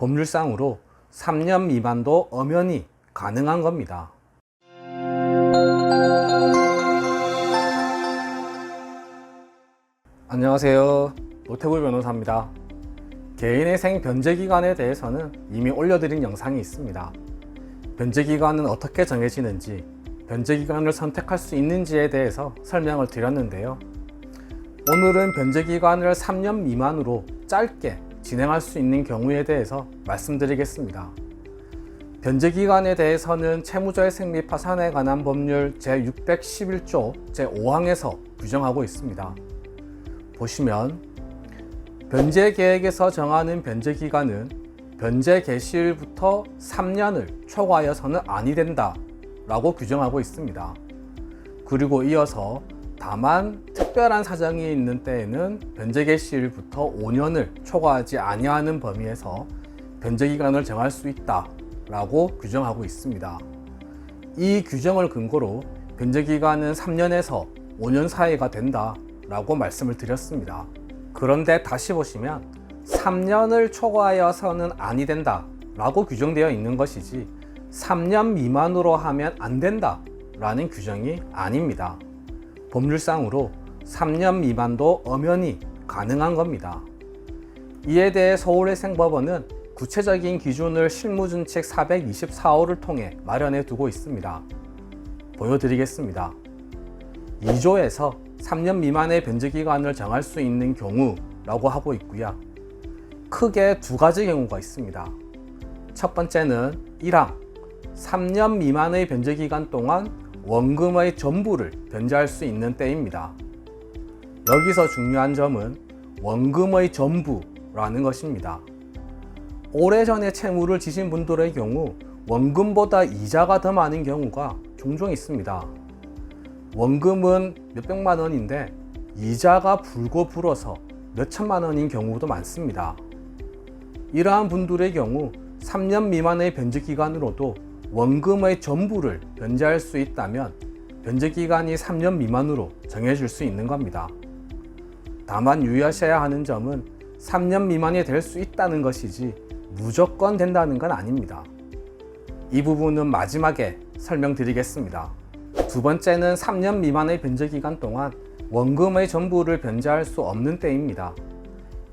법률상으로 3년 미만도 엄연히 가능한 겁니다. 안녕하세요. 노태불 변호사입니다. 개인회생 변제기간에 대해서는 이미 올려드린 영상이 있습니다. 변제기간은 어떻게 정해지는지, 변제기간을 선택할 수 있는지에 대해서 설명을 드렸는데요. 오늘은 변제기간을 3년 미만으로 짧게 진행할 수 있는 경우에 대해서 말씀드리겠습니다. 변제기간에 대해서는 채무자회생 및 파산에 관한 법률 제611조 제5항에서 규정하고 있습니다. 보시면 변제계획에서 정하는 변제기간은 변제 개시일부터 3년을 초과하여서는 아니 된다 라고 규정하고 있습니다. 그리고 이어서 다만 특별한 사정이 있는 때에는 변제 개시일부터 5년을 초과하지 아니하는 범위에서 변제기간을 정할 수 있다 라고 규정하고 있습니다. 이 규정을 근거로 변제기간은 3년에서 5년 사이가 된다 라고 말씀을 드렸습니다. 그런데 다시 보시면 3년을 초과하여서는 아니 된다 라고 규정되어 있는 것이지 3년 미만으로 하면 안 된다 라는 규정이 아닙니다. 법률상으로 3년 미만도 엄연히 가능한 겁니다. 이에 대해 서울회생법원은 구체적인 기준을 실무준칙 424호를 통해 마련해 두고 있습니다. 보여드리겠습니다. 2조에서 3년 미만의 변제기간을 정할 수 있는 경우라고 하고 있고요. 크게 두 가지 경우가 있습니다. 첫 번째는 1항 3년 미만의 변제기간 동안 원금의 전부를 변제할 수 있는 때입니다. 여기서 중요한 점은 원금의 전부라는 것입니다. 오래전에 채무를 지신 분들의 경우 원금보다 이자가 더 많은 경우가 종종 있습니다. 원금은 몇백만 원인데 이자가 불고 불어서 몇천만 원인 경우도 많습니다. 이러한 분들의 경우 3년 미만의 변제기간으로도 원금의 전부를 변제할 수 있다면 변제기간이 3년 미만으로 정해질 수 있는 겁니다. 다만 유의하셔야 하는 점은 3년 미만이 될 수 있다는 것이지 무조건 된다는 건 아닙니다. 이 부분은 마지막에 설명드리겠습니다. 두 번째는 3년 미만의 변제기간 동안 원금의 전부를 변제할 수 없는 때입니다.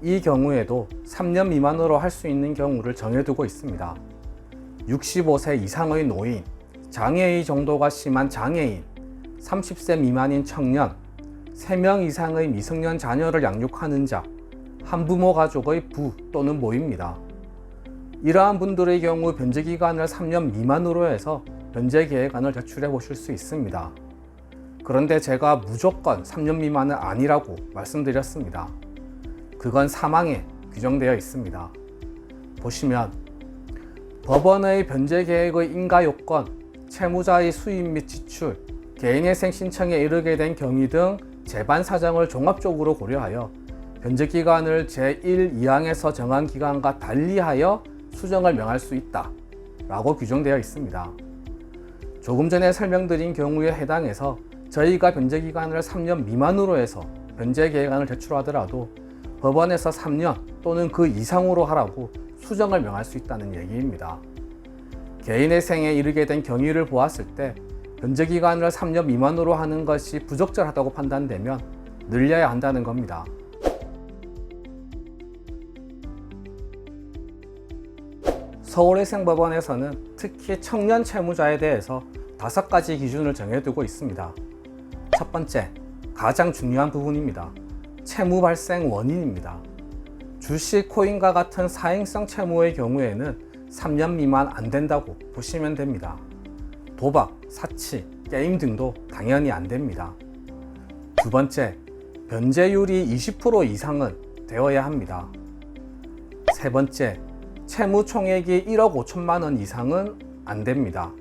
이 경우에도 3년 미만으로 할 수 있는 경우를 정해두고 있습니다. 65세 이상의 노인, 장애의 정도가 심한 장애인, 30세 미만인 청년, 3명 이상의 미성년 자녀를 양육하는 자, 한부모 가족의 부 또는 모입니다. 이러한 분들의 경우 변제기간을 3년 미만으로 해서 변제계획안을 제출해 보실 수 있습니다. 그런데 제가 무조건 3년 미만은 아니라고 말씀드렸습니다. 그건 사망에 규정되어 있습니다. 보시면 법원의 변제계획의 인가요건, 채무자의 수입 및 지출, 개인회생 신청에 이르게 된 경위 등 재반 사정을 종합적으로 고려하여 변제기간을 제1, 2항에서 정한 기간과 달리하여 수정을 명할 수 있다 라고 규정되어 있습니다. 조금 전에 설명드린 경우에 해당해서 저희가 변제기간을 3년 미만으로 해서 변제계획안을 제출하더라도 법원에서 3년 또는 그 이상으로 하라고 수정을 명할 수 있다는 얘기입니다. 개인회생에 이르게 된 경위를 보았을 때 변제기간을 3년 미만으로 하는 것이 부적절하다고 판단되면 늘려야 한다는 겁니다. 서울회생법원에서는 특히 청년 채무자에 대해서 5가지 기준을 정해두고 있습니다. 첫 번째, 가장 중요한 부분입니다. 채무 발생 원인입니다. 주식, 코인과 같은 사행성 채무의 경우에는 3년 미만 안 된다고 보시면 됩니다. 도박, 사치, 게임 등도 당연히 안 됩니다. 두 번째, 변제율이 20% 이상은 되어야 합니다. 세 번째, 채무 총액이 1억 5천만 원 이상은 안 됩니다.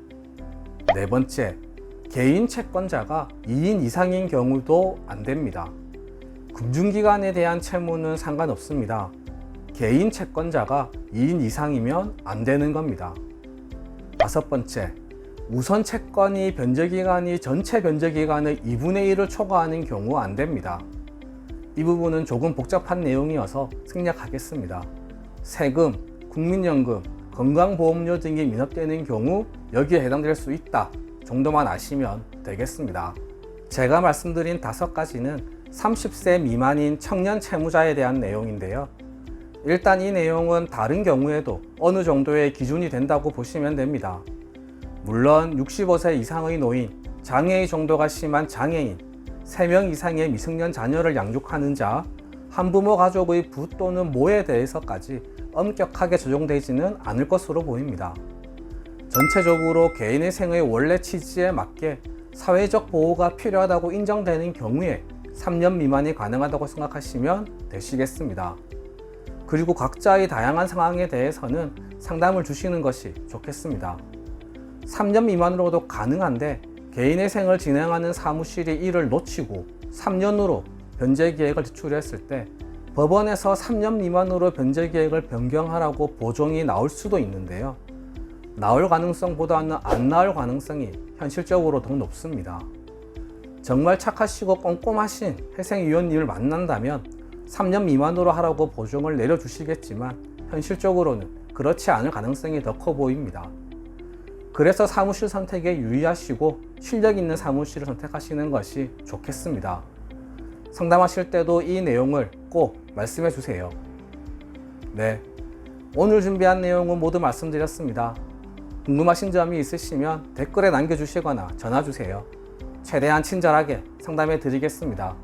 네 번째, 개인 채권자가 2인 이상인 경우도 안 됩니다. 금융기관에 대한 채무는 상관없습니다. 개인 채권자가 2인 이상이면 안 되는 겁니다. 다섯 번째, 우선 채권이 변제기간이 전체 변제기간의 2분의 1을 초과하는 경우 안 됩니다. 이 부분은 조금 복잡한 내용이어서 생략하겠습니다. 세금, 국민연금, 건강보험료 등이 미납되는 경우 여기에 해당될 수 있다 정도만 아시면 되겠습니다. 제가 말씀드린 5가지는 30세 미만인 청년 채무자에 대한 내용인데요. 일단 이 내용은 다른 경우에도 어느 정도의 기준이 된다고 보시면 됩니다. 물론 65세 이상의 노인, 장애의 정도가 심한 장애인, 3명 이상의 미성년 자녀를 양육하는 자, 한부모 가족의 부 또는 모에 대해서까지 엄격하게 적용되지는 않을 것으로 보입니다. 전체적으로 개인의 생의 원래 취지에 맞게 사회적 보호가 필요하다고 인정되는 경우에 3년 미만이 가능하다고 생각하시면 되시겠습니다. 그리고 각자의 다양한 상황에 대해서는 상담을 주시는 것이 좋겠습니다. 3년 미만으로도 가능한데 개인의 생을 진행하는 사무실이 이를 놓치고 3년으로 변제 계획을 제출했을 때 법원에서 3년 미만으로 변제 계획을 변경하라고 보정이 나올 수도 있는데요. 나올 가능성보다는 안 나올 가능성이 현실적으로 더 높습니다. 정말 착하시고 꼼꼼하신 회생위원님을 만난다면 3년 미만으로 하라고 보정을 내려주시겠지만 현실적으로는 그렇지 않을 가능성이 더 커 보입니다. 그래서 사무실 선택에 유의하시고 실력 있는 사무실을 선택하시는 것이 좋겠습니다. 상담하실 때도 이 내용을 꼭 말씀해 주세요. 네, 오늘 준비한 내용은 모두 말씀드렸습니다. 궁금하신 점이 있으시면 댓글에 남겨주시거나 전화 주세요. 최대한 친절하게 상담해 드리겠습니다.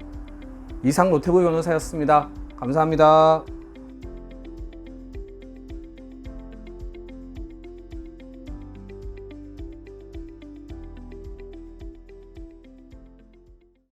이상 노태부 변호사였습니다. 감사합니다.